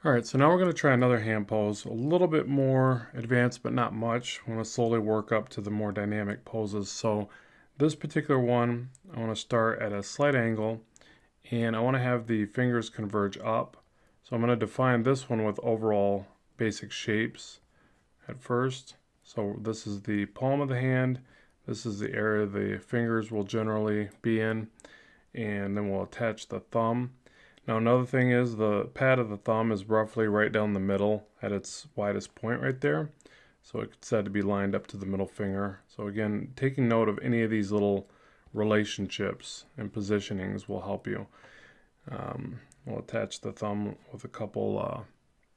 All right, so now we're going to try another hand pose, a little bit more advanced, but not much. I want to slowly work up to the more dynamic poses. So this particular one, I want to start at a slight angle, and I want to have the fingers converge up. So I'm going to define this one with overall basic shapes at first. So this is the palm of the hand. This is the area the fingers will generally be in, and then we'll attach the thumb. Now another thing is the pad of the thumb is roughly right down the middle at its widest point right there. So it's said to be lined up to the middle finger. So again, taking note of any of these little relationships and positionings will help you. We'll attach the thumb with a couple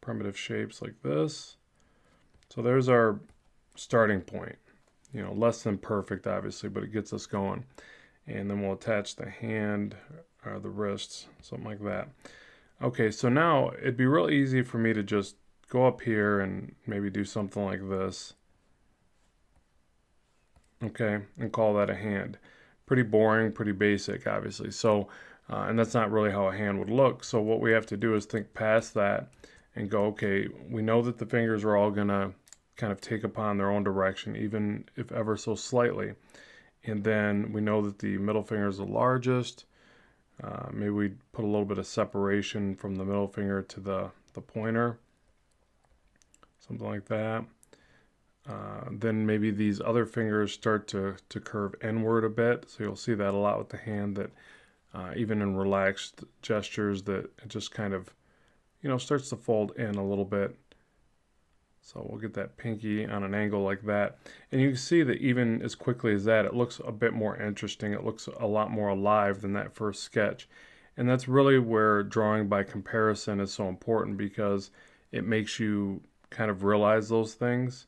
primitive shapes like this. So there's our starting point. You know, less than perfect obviously, but it gets us going. And then we'll attach the hand or the wrists, something like that. Okay, so now it'd be real easy for me to just go up here and maybe do something like this. Okay, and call that a hand. Pretty boring, pretty basic, obviously. So, and that's not really how a hand would look. So what we have to do is think past that and go, okay, we know that the fingers are all gonna kind of take upon their own direction, even if ever so slightly. And then we know that the middle finger is the largest. Maybe we put a little bit of separation from the middle finger to the pointer, something like that. Then maybe these other fingers start to curve inward a bit. So you'll see that a lot with the hand, that even in relaxed gestures, that it just kind of, starts to fold in a little bit. So we'll get that pinky on an angle like that. And you can see that even as quickly as that, it looks a bit more interesting. It looks a lot more alive than that first sketch. And that's really where drawing by comparison is so important, because it makes you kind of realize those things,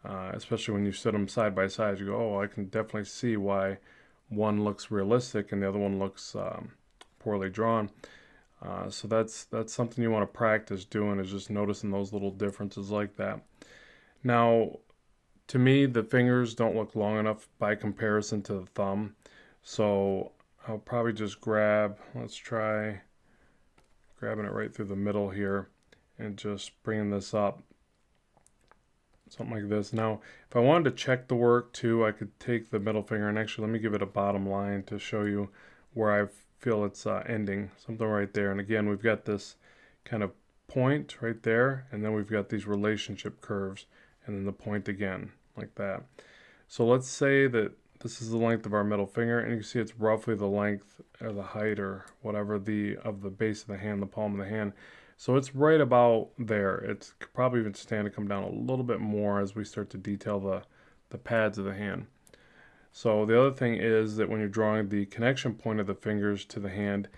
especially when you sit them side by side. You go, oh, I can definitely see why one looks realistic and the other one looks poorly drawn. So that's something you want to practice doing, is just noticing those little differences like that. Now, to me, the fingers don't look long enough by comparison to the thumb. So I'll probably just let's try grabbing it right through the middle here and just bringing this up. Something like this. Now, if I wanted to check the work too, I could take the middle finger and actually let me give it a bottom line to show you where I feel it's ending. Something right there. And again, we've got this kind of point right there, and then we've got these relationship curves, and then the point again, like that. So let's say that this is the length of our middle finger, and you can see it's roughly the length or the height or whatever of the base of the hand, the palm of the hand. So it's right about there. It could probably even stand to come down a little bit more as we start to detail the pads of the hand. So the other thing is that when you're drawing the connection point of the fingers to the hand,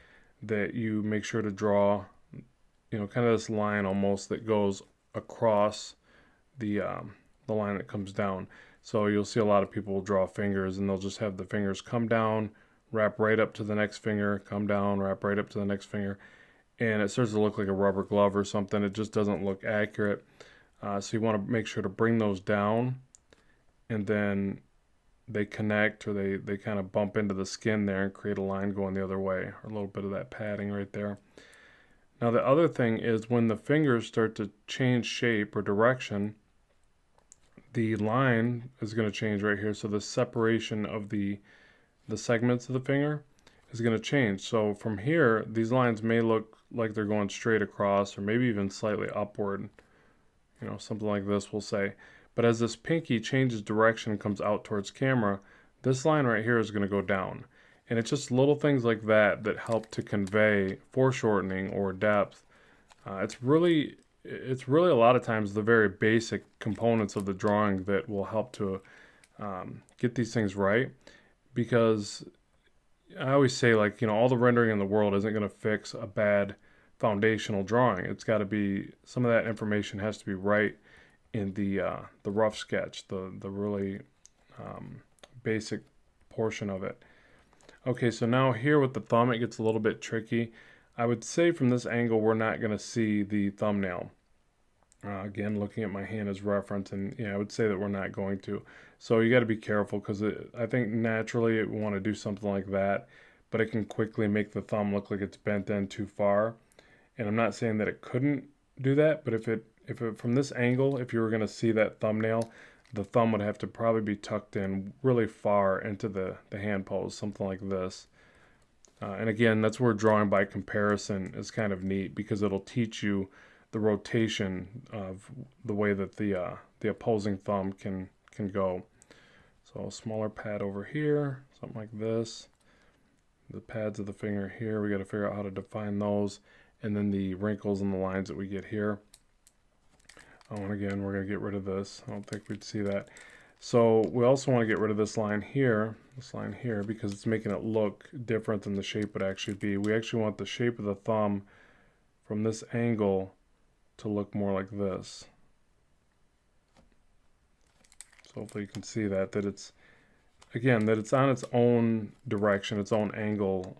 that you make sure to draw, kind of this line almost that goes across the line that comes down. So you'll see a lot of people will draw fingers and they'll just have the fingers come down, wrap right up to the next finger, come down, wrap right up to the next finger, and it starts to look like a rubber glove or something. It just doesn't look accurate. So you want to make sure to bring those down, and then they connect, or they kind of bump into the skin there and create a line going the other way, or a little bit of that padding right there. Now the other thing is when the fingers start to change shape or direction, the line is going to change right here. So the separation of the segments of the finger is going to change. So from here, these lines may look like they're going straight across, or maybe even slightly upward, something like this, we'll say. But as this pinky changes direction and comes out towards camera, this line right here is going to go down. And it's just little things like that that help to convey foreshortening or depth. It's really a lot of times the very basic components of the drawing that will help to get these things right. Because I always say, all the rendering in the world isn't going to fix a bad foundational drawing. It's got to be, some of that information has to be right in the rough sketch, the really basic portion of it. Okay, so now here with the thumb, it gets a little bit tricky. I would say from this angle, we're not going to see the thumbnail. Again, looking at my hand as reference, and I would say that we're not going to. So you got to be careful, because I think naturally it want to do something like that, but it can quickly make the thumb look like it's bent in too far. And I'm not saying that it couldn't do that, but if it from this angle, if you were going to see that thumbnail, the thumb would have to probably be tucked in really far into the hand pose, something like this. And again, that's where drawing by comparison is kind of neat, because it'll teach you the rotation of the way that the opposing thumb can go. So a smaller pad over here, something like this. The pads of the finger here, we got to figure out how to define those, and then the wrinkles and the lines that we get here. Oh, and again, we're going to get rid of this. I don't think we'd see that. So we also want to get rid of this line here, because it's making it look different than the shape would actually be. We actually want the shape of the thumb from this angle to look more like this. So hopefully you can see that it's, again, that it's on its own direction, its own angle.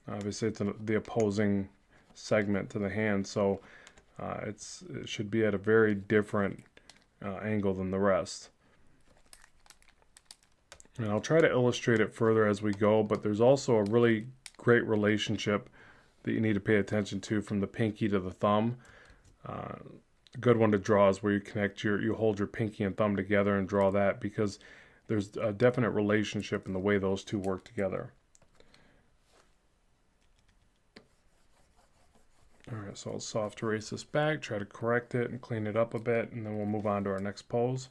Obviously it's the opposing segment to the hand, so it should be at a very different angle than the rest. And I'll try to illustrate it further as we go, but there's also a really great relationship that you need to pay attention to from the pinky to the thumb. A good one to draw is where you connect you hold your pinky and thumb together and draw that, because there's a definite relationship in the way those two work together. Alright, so I'll soft erase this back, try to correct it and clean it up a bit, and then we'll move on to our next pose.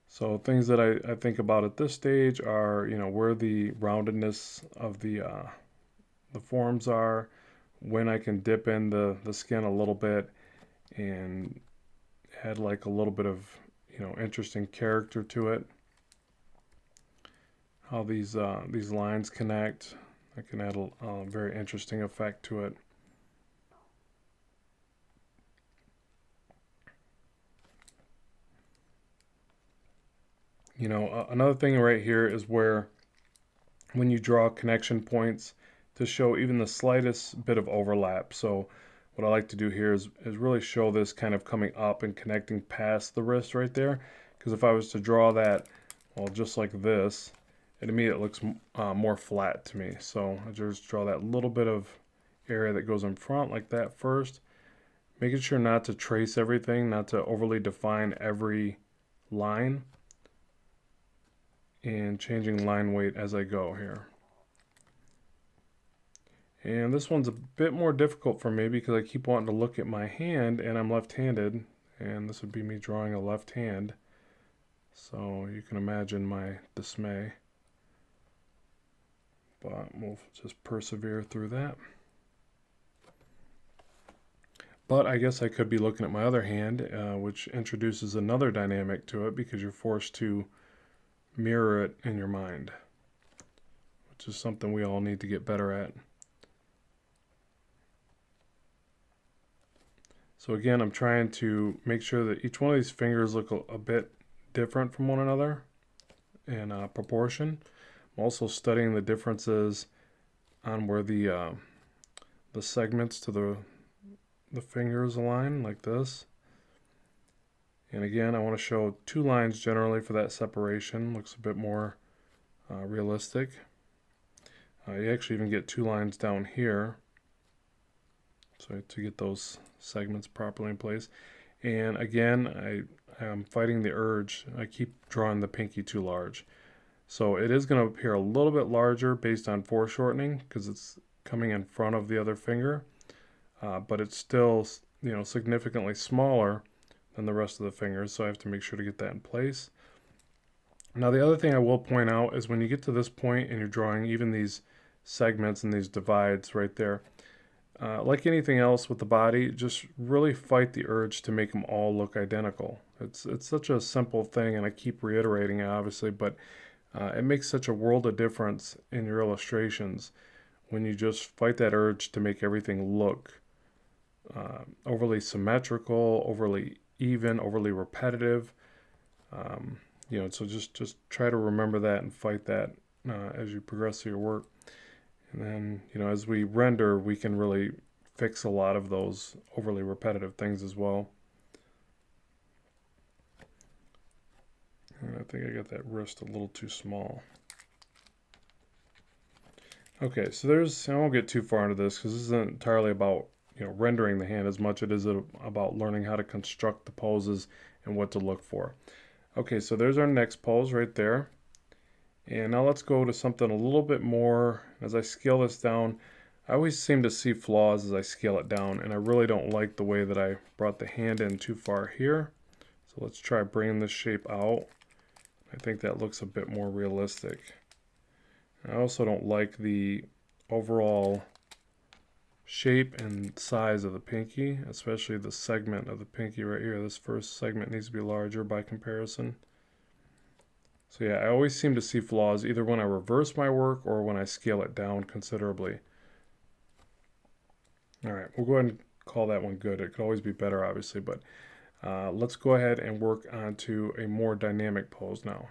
So things that I think about at this stage are, where the roundedness of the forms are, when I can dip in the skin a little bit and add like a little bit of, interesting character to it. How these lines connect. I can add a very interesting effect to it. Another thing right here is where, when you draw connection points, to show even the slightest bit of overlap. So what I like to do here is really show this kind of coming up and connecting past the wrist right there. Because if I was to draw that, well, just like this, it immediately looks more flat to me. So I just draw that little bit of area that goes in front like that first. Making sure not to trace everything, not to overly define every line. And changing line weight as I go here. And this one's a bit more difficult for me because I keep wanting to look at my hand, and I'm left-handed, and this would be me drawing a left hand. So you can imagine my dismay. But we'll just persevere through that. But I guess I could be looking at my other hand, which introduces another dynamic to it, because you're forced to mirror it in your mind, which is something we all need to get better at. So again, I'm trying to make sure that each one of these fingers look a bit different from one another in proportion. I'm also studying the differences on where the segments to the fingers align, like this. And again, I want to show two lines generally for that separation. Looks a bit more realistic. You actually even get two lines down here, so to get those segments properly in place. And again, I am fighting the urge. I keep drawing the pinky too large. So it is going to appear a little bit larger based on foreshortening, because it's coming in front of the other finger. But it's still, significantly smaller than the rest of the fingers, so I have to make sure to get that in place. Now the other thing I will point out is when you get to this point and you're drawing even these segments and these divides right there, like anything else with the body, just really fight the urge to make them all look identical. It's such a simple thing, and I keep reiterating it, obviously, but it makes such a world of difference in your illustrations when you just fight that urge to make everything look overly symmetrical, overly even, overly repetitive. So just try to remember that and fight that as you progress through your work. And then, as we render, we can really fix a lot of those overly repetitive things as well. And I think I got that wrist a little too small. Okay, so I won't get too far into this because this isn't entirely about rendering the hand as much as it is about learning how to construct the poses and what to look for. Okay, so there's our next pose right there. And now let's go to something a little bit more. As I scale this down, I always seem to see flaws as I scale it down, and I really don't like the way that I brought the hand in too far here. So let's try bringing this shape out. I think that looks a bit more realistic. I also don't like the overall shape and size of the pinky, especially the segment of the pinky right here. This first segment needs to be larger by comparison. So yeah, I always seem to see flaws either when I reverse my work or when I scale it down considerably. All right, we'll go ahead and call that one good. It could always be better, obviously, but let's go ahead and work onto a more dynamic pose now.